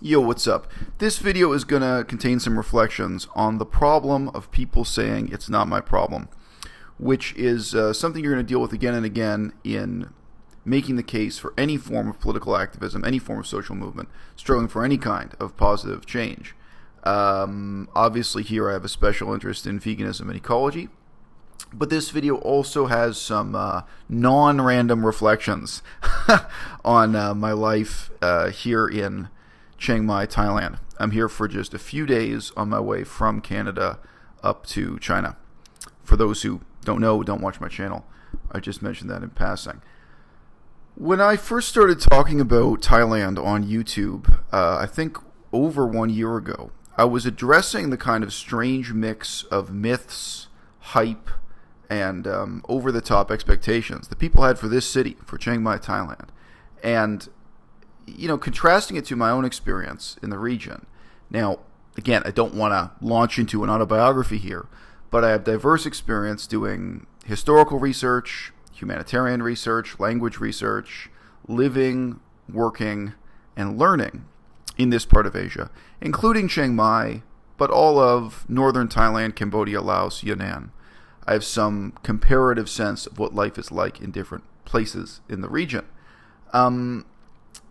Yo, what's up? This video is going to contain some reflections on the problem of people saying it's not my problem, which is something you're going to deal with again and again in making the case for any form of political activism, any form of social movement, struggling for any kind of positive change. Obviously here I have a special interest in veganism and ecology, but this video also has some non-random reflections on my life here in Chiang Mai, Thailand. I'm here for just a few days on my way from Canada up to China. For those who don't know, don't watch my channel, I just mentioned that in passing. When I first started talking about Thailand on YouTube, I think over 1 year ago, I was addressing the kind of strange mix of myths, hype, and over-the-top expectations that people had for this city, for Chiang Mai, Thailand. And contrasting it to my own experience in the region. Now, again, I don't want to launch into an autobiography here, but I have diverse experience doing historical research, humanitarian research, language research, living, working, and learning in this part of Asia, including Chiang Mai, but all of northern Thailand, Cambodia, Laos, Yunnan. I have some comparative sense of what life is like in different places in the region.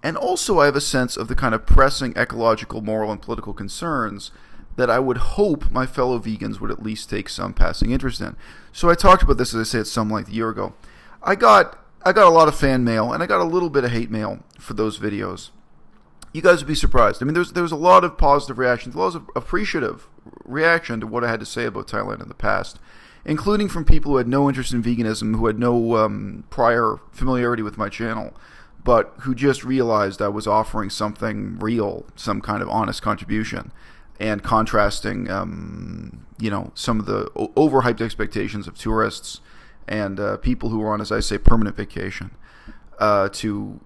And also I have a sense of the kind of pressing ecological, moral, and political concerns that I would hope my fellow vegans would at least take some passing interest in. So I talked about this, as I say, at some length a year ago. I got a lot of fan mail, and I got a little bit of hate mail for those videos. You guys would be surprised. I mean, there was a lot of positive reactions, a lot of appreciative reaction to what I had to say about Thailand in the past, including from people who had no interest in veganism, who had no prior familiarity with my channel, but who just realized I was offering something real, some kind of honest contribution, and contrasting, some of the overhyped expectations of tourists and people who are on, as I say, permanent vacation, to,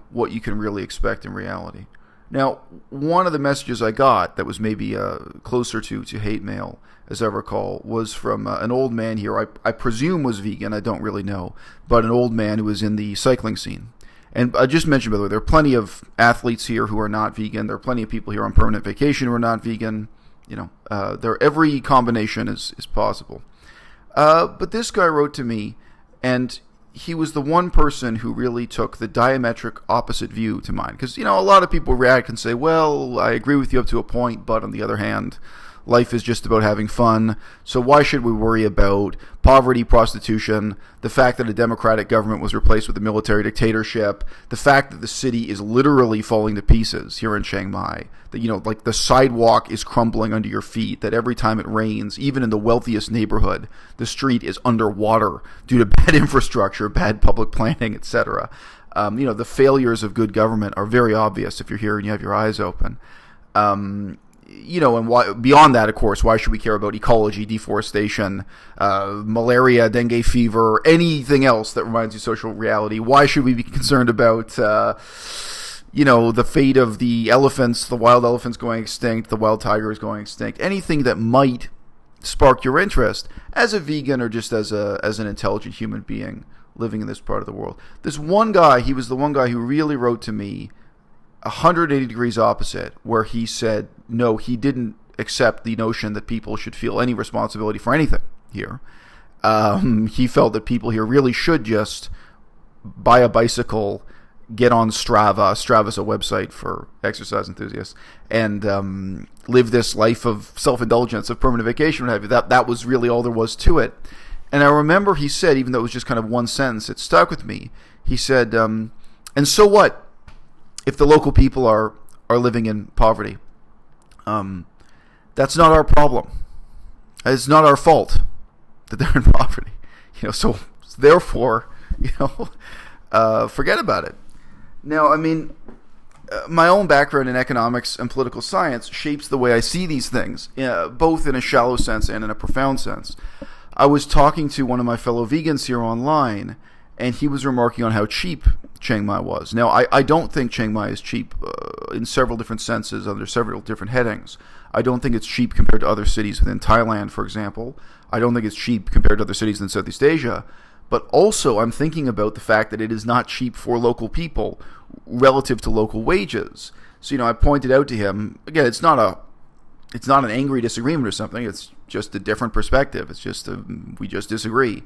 what you can really expect in reality. Now, one of the messages I got that was maybe closer to hate mail, as I recall, was from an old man here, I presume was vegan, I don't really know, but an old man who was in the cycling scene. And I just mentioned, by the way, there are plenty of athletes here who are not vegan. There are plenty of people here on permanent vacation who are not vegan. Every combination is possible. But this guy wrote to me, and he was the one person who really took the diametric opposite view to mine. Because, a lot of people react and say, well, I agree with you up to a point, but on the other hand, life is just about having fun, so why should we worry about poverty, prostitution, the fact that a democratic government was replaced with a military dictatorship, the fact that the city is literally falling to pieces here in Chiang Mai, that, like the sidewalk is crumbling under your feet, that every time it rains, even in the wealthiest neighborhood, the street is underwater due to bad infrastructure, bad public planning, etc. The failures of good government are very obvious if you're here and you have your eyes open. And why, beyond that, of course, why should we care about ecology, deforestation, malaria, dengue fever, anything else that reminds you of social reality? Why should we be concerned about, the fate of the elephants, the wild elephants going extinct, the wild tigers going extinct? Anything that might spark your interest as a vegan or just as an intelligent human being living in this part of the world. This one guy, he was the one guy who really wrote to me 180 degrees opposite, where he said, no, he didn't accept the notion that people should feel any responsibility for anything here. He felt that people here really should just buy a bicycle, get on Strava. Strava's a website for exercise enthusiasts, and live this life of self-indulgence, of permanent vacation, what have you. That was really all there was to it. And I remember he said, even though it was just kind of one sentence, it stuck with me. He said, and so what if the local people are living in poverty? That's not our problem. It's not our fault that they're in poverty. So therefore, forget about it. Now, I mean, my own background in economics and political science shapes the way I see these things, both in a shallow sense and in a profound sense. I was talking to one of my fellow vegans here online, and he was remarking on how cheap Chiang Mai was. Now, I don't think Chiang Mai is cheap in several different senses, under several different headings. I don't think it's cheap compared to other cities within Thailand, for example. I don't think it's cheap compared to other cities in Southeast Asia. But also, I'm thinking about the fact that it is not cheap for local people relative to local wages. So, I pointed out to him, again, it's not an angry disagreement or something. It's just a different perspective. It's just we just disagree.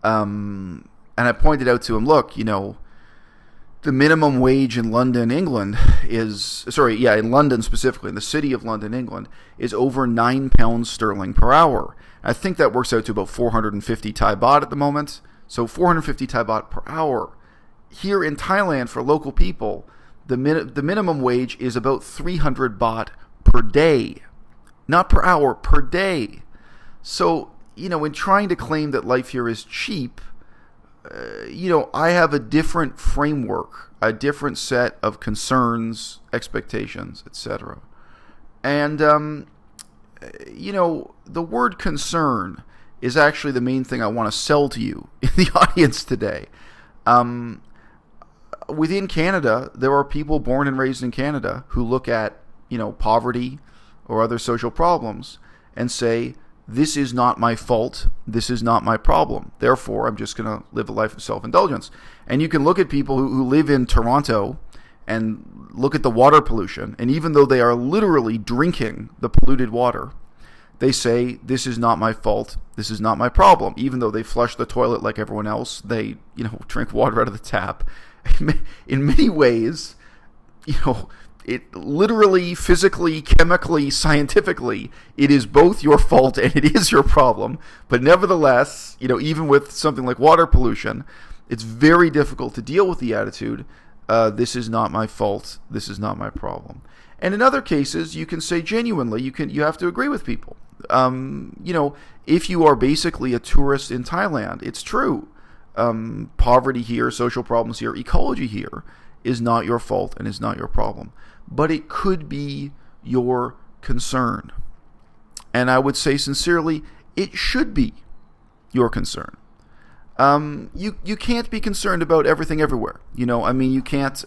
And I pointed out to him, look, the minimum wage in London, England in London specifically, in the city of London, England, is over £9 sterling per hour. I think that works out to about 450 Thai baht at the moment. So 450 Thai baht per hour. Here in Thailand, for local people, the minimum wage is about 300 baht per day. Not per hour, per day. So, in trying to claim that life here is cheap, I have a different framework, a different set of concerns, expectations, etc. And, the word concern is actually the main thing I want to sell to you in the audience today. Within Canada, there are people born and raised in Canada who look at, poverty or other social problems and say, this is not my fault, this is not my problem. Therefore, I'm just going to live a life of self-indulgence. And you can look at people who live in Toronto and look at the water pollution, and even though they are literally drinking the polluted water, they say, this is not my fault, this is not my problem. Even though they flush the toilet like everyone else, they, drink water out of the tap. In many ways, it literally, physically, chemically, scientifically, it is both your fault and it is your problem. But nevertheless, even with something like water pollution, it's very difficult to deal with the attitude, this is not my fault, this is not my problem. And in other cases, you can say genuinely, you have to agree with people. If you are basically a tourist in Thailand, it's true. Poverty here, social problems here, ecology here is not your fault and is not your problem. But it could be your concern. And I would say sincerely, it should be your concern. You can't be concerned about everything everywhere. You can't...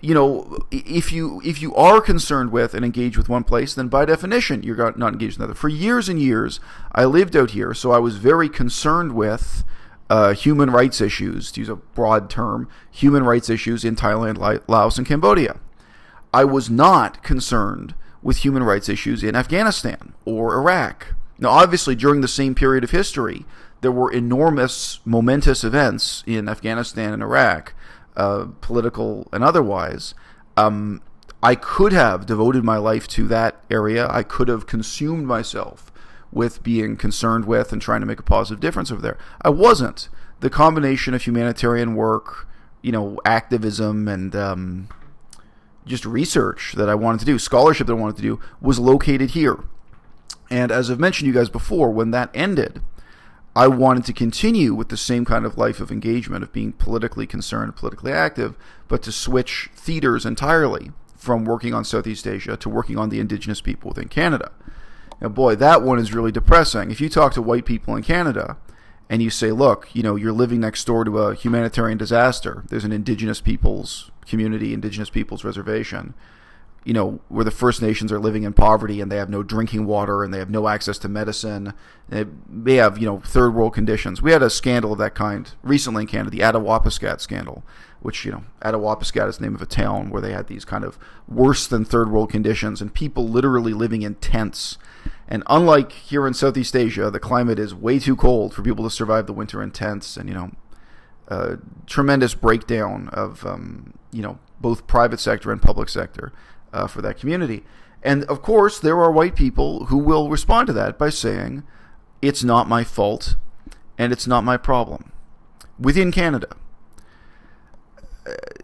if you are concerned with and engaged with one place, then by definition, you're not engaged in another. For years and years, I lived out here, so I was very concerned with human rights issues, to use a broad term, human rights issues in Thailand, Laos, and Cambodia. I was not concerned with human rights issues in Afghanistan or Iraq. Now, obviously, during the same period of history, there were enormous, momentous events in Afghanistan and Iraq, political and otherwise. I could have devoted my life to that area. I could have consumed myself with being concerned with and trying to make a positive difference over there. I wasn't. The combination of humanitarian work, activism, and just research that I wanted to do, scholarship that I wanted to do, was located here. And as I've mentioned to you guys before, when that ended, I wanted to continue with the same kind of life of engagement, of being politically concerned, politically active, but to switch theaters entirely from working on Southeast Asia to working on the indigenous people within Canada. Now, boy, that one is really depressing. If you talk to white people in Canada and you say, look, you're living next door to a humanitarian disaster, there's an indigenous peoples community, indigenous peoples reservation, where the First Nations are living in poverty and they have no drinking water and they have no access to medicine. They have, third world conditions. We had a scandal of that kind recently in Canada, the à-bas-le-ciel scandal, which, à-bas-le-ciel is the name of a town where they had these kind of worse than third world conditions and people literally living in tents. And unlike here in Southeast Asia, the climate is way too cold for people to survive the winter in tents, and, tremendous breakdown of, both private sector and public sector for that community. And of course, there are white people who will respond to that by saying, it's not my fault and it's not my problem within Canada.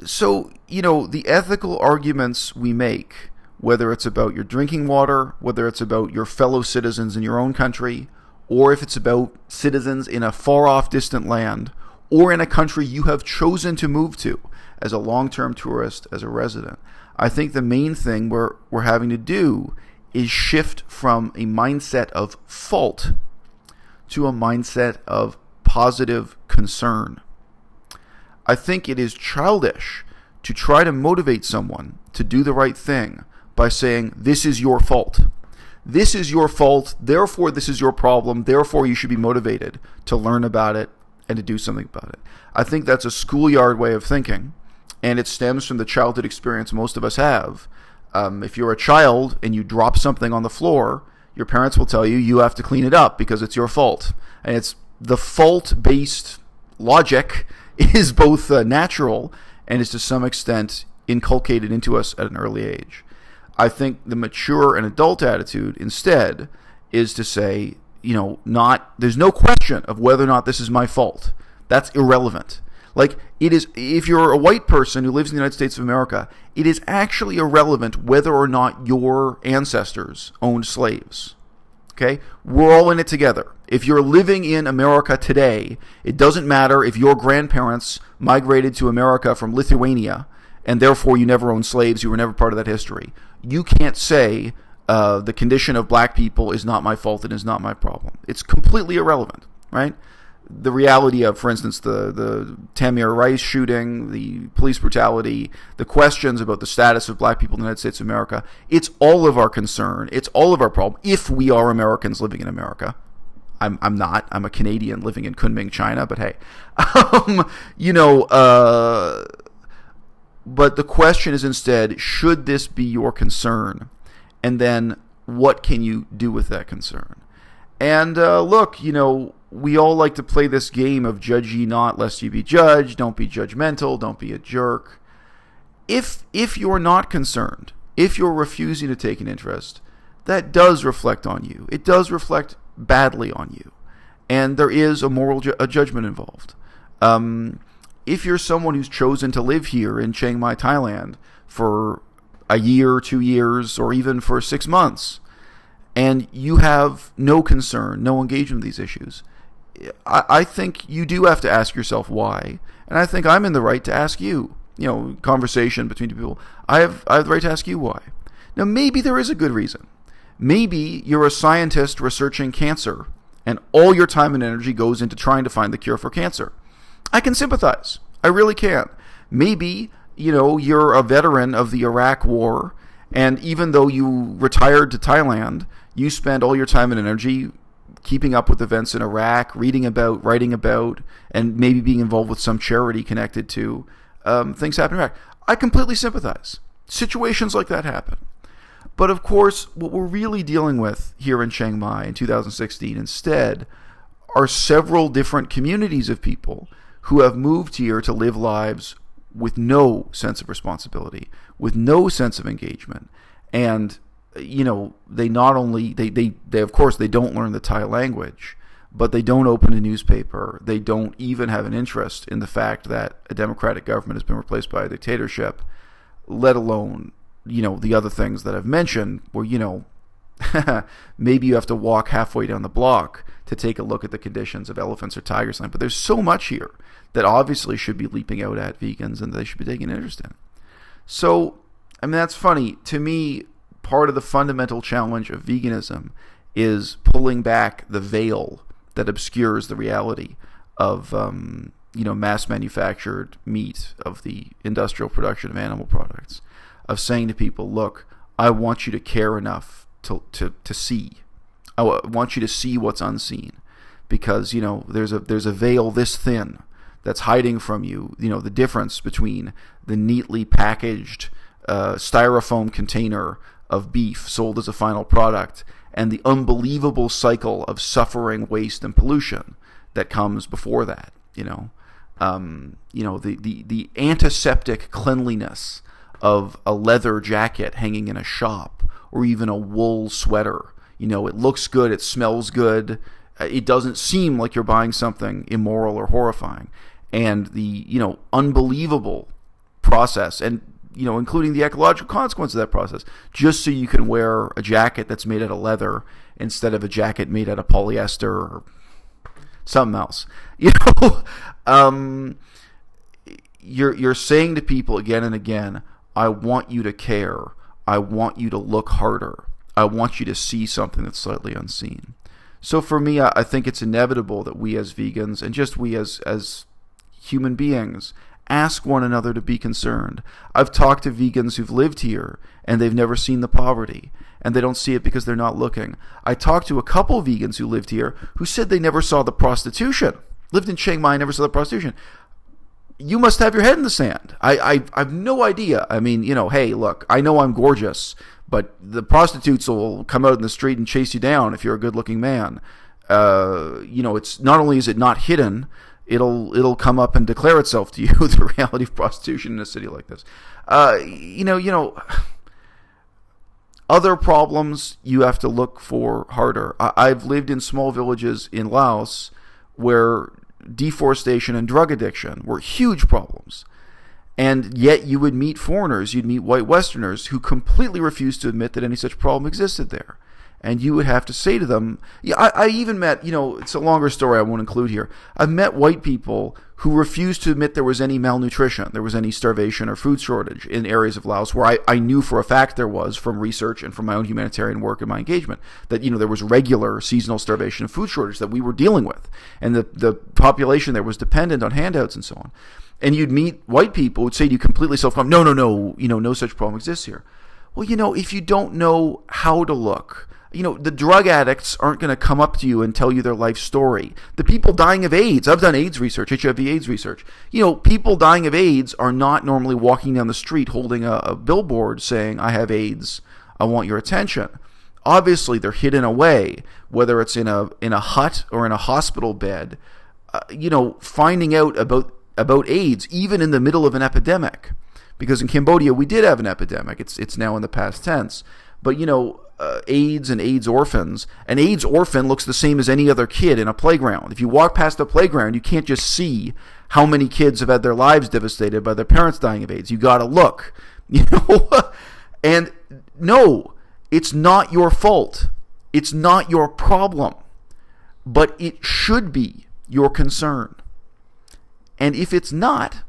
So, the ethical arguments we make, whether it's about your drinking water, whether it's about your fellow citizens in your own country, or if it's about citizens in a far-off distant land, or in a country you have chosen to move to as a long-term tourist, as a resident, I think the main thing we're having to do is shift from a mindset of fault to a mindset of positive concern. I think it is childish to try to motivate someone to do the right thing by saying, this is your fault. This is your fault, therefore this is your problem, therefore you should be motivated to learn about it and to do something about it. I think that's a schoolyard way of thinking. and it stems from the childhood experience most of us have. If you're a child and you drop something on the floor, your parents will tell you you have to clean it up because it's your fault. And it's the fault-based logic is both natural and is to some extent inculcated into us at an early age. I think the mature and adult attitude instead is to say, there's no question of whether or not this is my fault. That's irrelevant. Like, it is, if you're a white person who lives in the United States of America, it is actually irrelevant whether or not your ancestors owned slaves. Okay? We're all in it together. If you're living in America today, it doesn't matter if your grandparents migrated to America from Lithuania and therefore you never owned slaves, you were never part of that history. You can't say the condition of black people is not my fault and is not my problem. It's completely irrelevant, right? The reality of, for instance, the Tamir Rice shooting, the police brutality, the questions about the status of black people in the United States of America, it's all of our concern. It's all of our problem if we are Americans living in America. I'm not. I'm a Canadian living in Kunming, China, but hey. But the question is instead, should this be your concern? And then what can you do with that concern? And look, we all like to play this game of judge ye not lest ye be judged. Don't be judgmental. Don't be a jerk. If you're not concerned, if you're refusing to take an interest, that does reflect on you. It does reflect badly on you. And there is a moral judgment involved. If you're someone who's chosen to live here in Chiang Mai, Thailand for a year, 2 years, or even for 6 months, and you have no concern, no engagement with these issues, I think you do have to ask yourself why. And I think I'm in the right to ask you, conversation between two people, I have the right to ask you why. Now, maybe there is a good reason. Maybe you're a scientist researching cancer, and all your time and energy goes into trying to find the cure for cancer. I can sympathize. I really can. Maybe, you're a veteran of the Iraq War, and even though you retired to Thailand, you spend all your time and energy keeping up with events in Iraq, reading about, writing about, and maybe being involved with some charity connected to things happening in Iraq. I completely sympathize. Situations like that happen. But of course, what we're really dealing with here in Chiang Mai in 2016 instead are several different communities of people who have moved here to live lives with no sense of responsibility, with no sense of engagement. And, they not only, they of course, they don't learn the Thai language, but they don't open a newspaper. They don't even have an interest in the fact that a democratic government has been replaced by a dictatorship, let alone, the other things that I've mentioned where, maybe you have to walk halfway down the block to take a look at the conditions of elephants or tigers land. But there's so much here that obviously should be leaping out at vegans and they should be taking an interest in. So, that's funny. To me, part of the fundamental challenge of veganism is pulling back the veil that obscures the reality of, mass manufactured meat, of the industrial production of animal products, of saying to people, look, I want you to care enough to see. I want you to see what's unseen, because there's a veil this thin that's hiding from you. The difference between the neatly packaged styrofoam container of beef sold as a final product and the unbelievable cycle of suffering, waste, and pollution that comes before that. The antiseptic cleanliness of a leather jacket hanging in a shop, or even a wool sweater. It looks good, it smells good, it doesn't seem like you're buying something immoral or horrifying. And the, unbelievable process, and, including the ecological consequence of that process, just so you can wear a jacket that's made out of leather instead of a jacket made out of polyester or something else. You're saying to people again and again, I want you to care. I want you to look harder. I want you to see something that's slightly unseen. So for me, I think it's inevitable that we as vegans, and just we as human beings, ask one another to be concerned. I've talked to vegans who've lived here, and they've never seen the poverty, and they don't see it because they're not looking. I talked to a couple of vegans who lived here who said they never saw the prostitution. Lived in Chiang Mai, never saw the prostitution. you must have your head in the sand. I've no idea. I mean, hey, look, I know I'm gorgeous, but the prostitutes will come out in the street and chase you down if you're a good-looking man. It's not only is it not hidden, it'll come up and declare itself to you, the reality of prostitution in a city like this. Other problems you have to look for harder. I've lived in small villages in Laos where deforestation and drug addiction were huge problems. And yet you would meet foreigners, you'd meet white Westerners who completely refused to admit that any such problem existed there. And you would have to say to them, I even met, it's a longer story I won't include here. I've met white people who refused to admit there was any malnutrition, there was any starvation or food shortage in areas of Laos where I knew for a fact there was from research and from my own humanitarian work and my engagement, that, there was regular seasonal starvation and food shortage that we were dealing with. And the population there was dependent on handouts and so on. And you'd meet white people who'd say to you completely self-confident, no, no such problem exists here. Well, if you don't know how to look, the drug addicts aren't going to come up to you and tell you their life story. The people dying of AIDS, I've done AIDS research, HIV/AIDS research. People dying of AIDS are not normally walking down the street holding a billboard saying, I have AIDS, I want your attention. Obviously, they're hidden away, whether it's in a hut or in a hospital bed. Finding out about AIDS, even in the middle of an epidemic. Because in Cambodia, we did have an epidemic. It's now in the past tense. But, AIDS and AIDS orphans. An AIDS orphan looks the same as any other kid in a playground. If you walk past a playground, you can't just see how many kids have had their lives devastated by their parents dying of AIDS. You got to look. And no, it's not your fault. It's not your problem. But it should be your concern. And if it's not,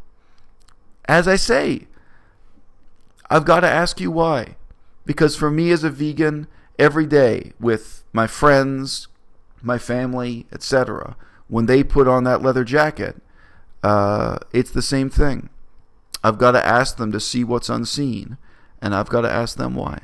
as I say, I've got to ask you why. Because for me as a vegan, every day with my friends, my family, etc., when they put on that leather jacket, it's the same thing. I've got to ask them to see what's unseen, and I've got to ask them why.